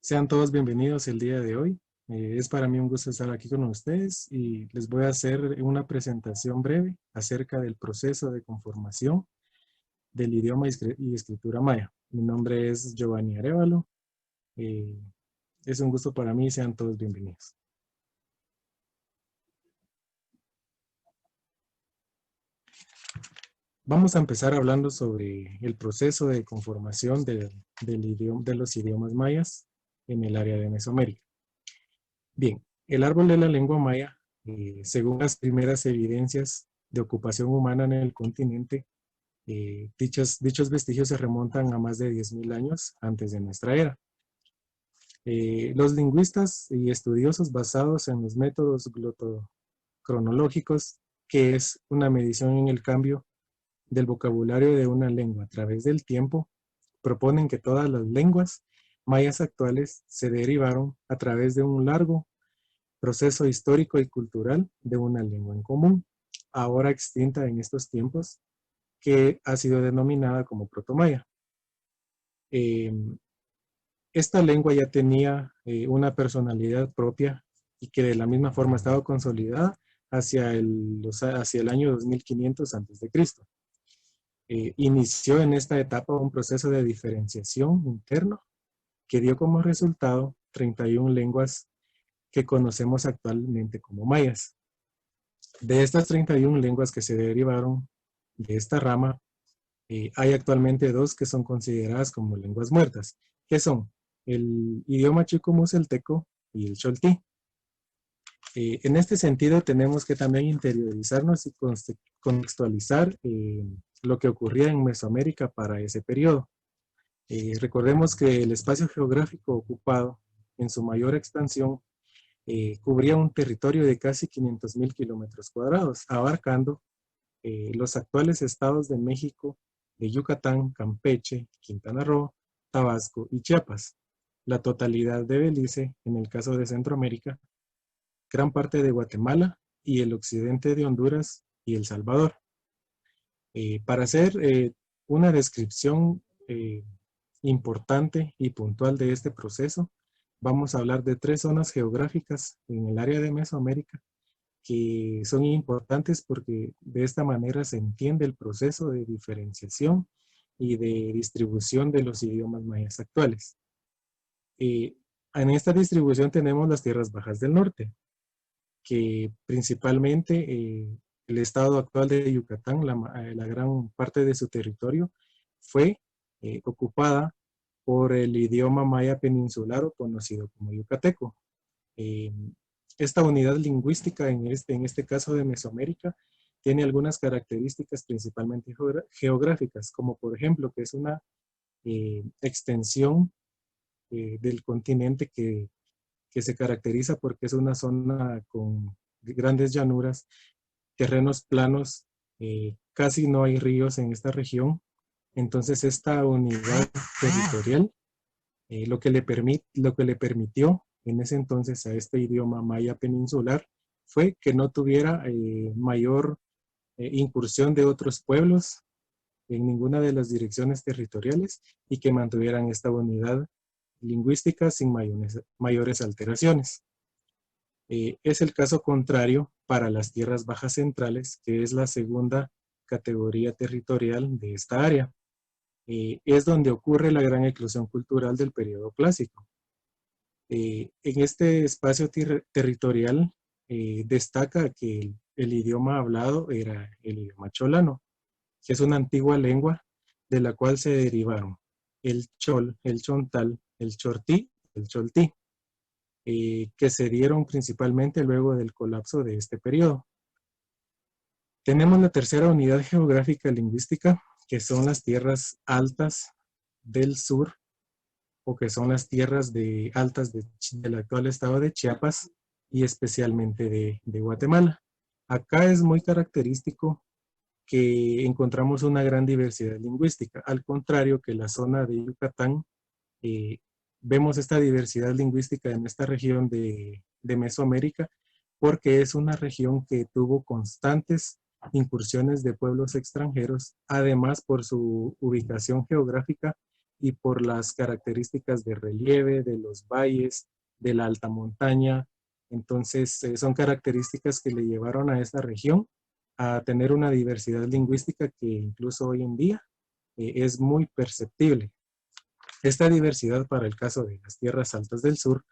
Sean todos bienvenidos el día de hoy. Es para mí un gusto estar aquí con ustedes y les voy a hacer una presentación breve acerca del proceso de conformación del idioma y escritura maya. Mi nombre es Giovanni Arévalo. Eh, es un gusto para mí, sean todos bienvenidos. Vamos a empezar hablando sobre el proceso de conformación de los idiomas mayas en el área de Mesoamérica. Bien, el árbol de la lengua maya, según las primeras evidencias de ocupación humana en el continente, dichos vestigios se remontan a más de 10.000 años antes de nuestra era. Los lingüistas y estudiosos basados en los métodos glotocronológicos, que es una medición en el cambio del vocabulario de una lengua a través del tiempo, proponen que todas las lenguas mayas actuales se derivaron a través de un largo proceso histórico y cultural de una lengua en común, ahora extinta en estos tiempos, que ha sido denominada como protomaya. Esta lengua ya tenía una personalidad propia y que de la misma forma estaba consolidada hacia el año 2500 a.C. Inició en esta etapa un proceso de diferenciación interno que dio como resultado 31 lenguas que conocemos actualmente como mayas. De estas 31 lenguas que se derivaron de esta rama, hay actualmente dos que son consideradas como lenguas muertas, que son el idioma chico-muzelteco y el choltí. En este sentido, tenemos que también interiorizarnos y contextualizar lo que ocurría en Mesoamérica para ese periodo. Recordemos que el espacio geográfico ocupado en su mayor expansión cubría un territorio de casi 500.000 kilómetros cuadrados, abarcando los actuales estados de México, de Yucatán, Campeche, Quintana Roo, Tabasco y Chiapas, la totalidad de Belice, en el caso de Centroamérica, gran parte de Guatemala y el occidente de Honduras y El Salvador. Para hacer una descripción importante y puntual de este proceso, vamos a hablar de 3 zonas geográficas en el área de Mesoamérica que son importantes porque de esta manera se entiende el proceso de diferenciación y de distribución de los idiomas mayas actuales. En esta distribución tenemos las tierras bajas del norte, que principalmente el estado actual de Yucatán, la gran parte de su territorio, fue ocupada por el idioma maya peninsular o conocido como yucateco. Esta unidad lingüística en este caso de Mesoamérica tiene algunas características principalmente geográficas, como por ejemplo que es una extensión del continente que se caracteriza porque es una zona con grandes llanuras, terrenos planos, casi no hay ríos en esta región. Entonces esta unidad territorial lo que le permitió en ese entonces a este idioma maya peninsular fue que no tuviera mayor incursión de otros pueblos en ninguna de las direcciones territoriales y que mantuvieran esta unidad lingüística sin mayores alteraciones. Es el caso contrario para las tierras bajas centrales, que es la segunda categoría territorial de esta área. Es donde ocurre la gran eclosión cultural del periodo clásico. En este espacio territorial destaca que el idioma hablado era el idioma cholano, que es una antigua lengua de la cual se derivaron el chol, el chontal, el chortí, el choltí, que se dieron principalmente luego del colapso de este periodo. Tenemos la tercera unidad geográfica lingüística, que son las tierras altas del sur, o que son las tierras altas del actual estado de Chiapas y especialmente de Guatemala. Acá es muy característico que encontramos una gran diversidad lingüística, al contrario que la zona de Yucatán. Vemos esta diversidad lingüística en esta región de Mesoamérica porque es una región que tuvo constantes incursiones de pueblos extranjeros, además por su ubicación geográfica y por las características de relieve, de los valles, de la alta montaña. Entonces, son características que le llevaron a esta región a tener una diversidad lingüística que incluso hoy en día es muy perceptible. Esta diversidad para el caso de las tierras altas del sur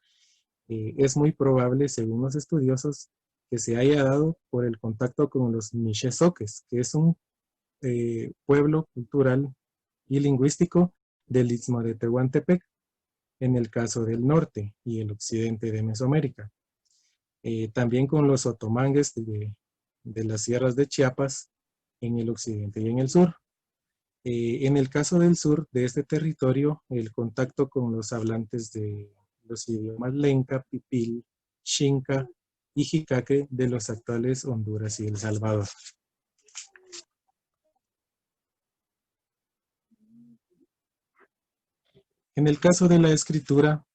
es muy probable, según los estudiosos, que se haya dado por el contacto con los Mixe-Zoques, que es un pueblo cultural y lingüístico del Istmo de Tehuantepec, en el caso del norte y el occidente de Mesoamérica. También con los otomangues de las sierras de Chiapas, en el occidente y en el sur. En el caso del sur de este territorio, el contacto con los hablantes de los idiomas lenca, pipil, xinca y jicaque de los actuales Honduras y El Salvador. En el caso de la escritura,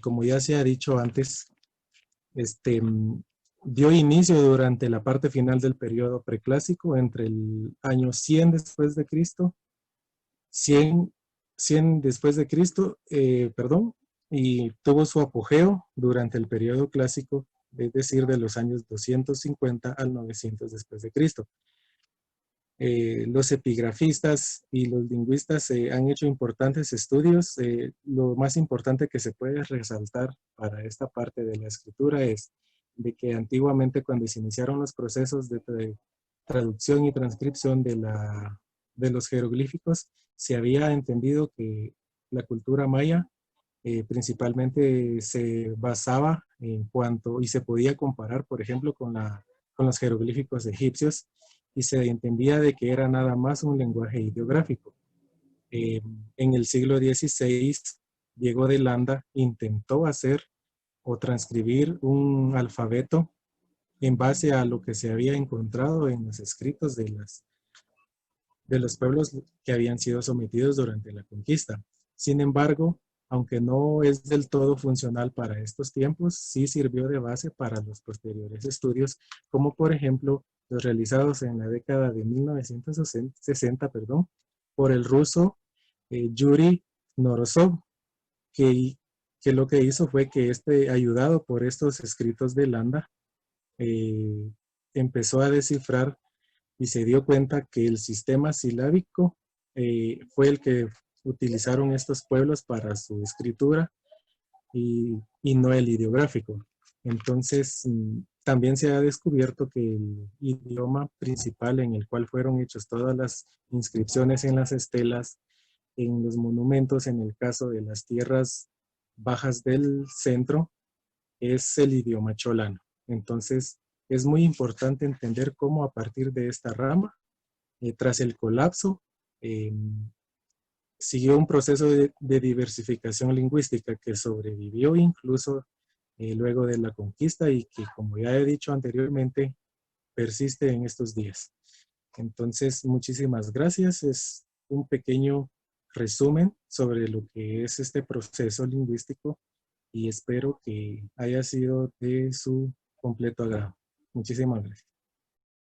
como ya se ha dicho antes, dio inicio durante la parte final del periodo preclásico, entre el año 100 después de Cristo, 100 después de Cristo, perdón, y tuvo su apogeo durante el periodo clásico, es decir, de los años 250 al 900 después de Cristo. Los epigrafistas y los lingüistas han hecho importantes estudios. Lo más importante que se puede resaltar para esta parte de la escritura es de que antiguamente, cuando se iniciaron los procesos de traducción y transcripción de los jeroglíficos, se había entendido que la cultura maya principalmente se basaba en cuanto, y se podía comparar, por ejemplo, con los jeroglíficos egipcios, y se entendía de que era nada más un lenguaje ideográfico. En el siglo XVI, Diego de Landa intentó hacer o transcribir un alfabeto en base a lo que se había encontrado en los escritos de los pueblos que habían sido sometidos durante la conquista. Sin embargo, aunque no es del todo funcional para estos tiempos, sí sirvió de base para los posteriores estudios, como por ejemplo los realizados en la década de 1960, por el ruso Yuri Norosov, que, que lo que hizo fue que ayudado por estos escritos de Landa, empezó a descifrar y se dio cuenta que el sistema silábico fue el que utilizaron estos pueblos para su escritura y no el ideográfico. Entonces, también se ha descubierto que el idioma principal en el cual fueron hechas todas las inscripciones en las estelas, en los monumentos, en el caso de las tierras bajas del centro, es el idioma cholano. Entonces, es muy importante entender cómo a partir de esta rama, tras el colapso, siguió un proceso de diversificación lingüística que sobrevivió incluso luego de la conquista y que, como ya he dicho anteriormente, persiste en estos días. Entonces, muchísimas gracias. Es un pequeño resumen sobre lo que es este proceso lingüístico y espero que haya sido de su completo agrado. Muchísimas gracias.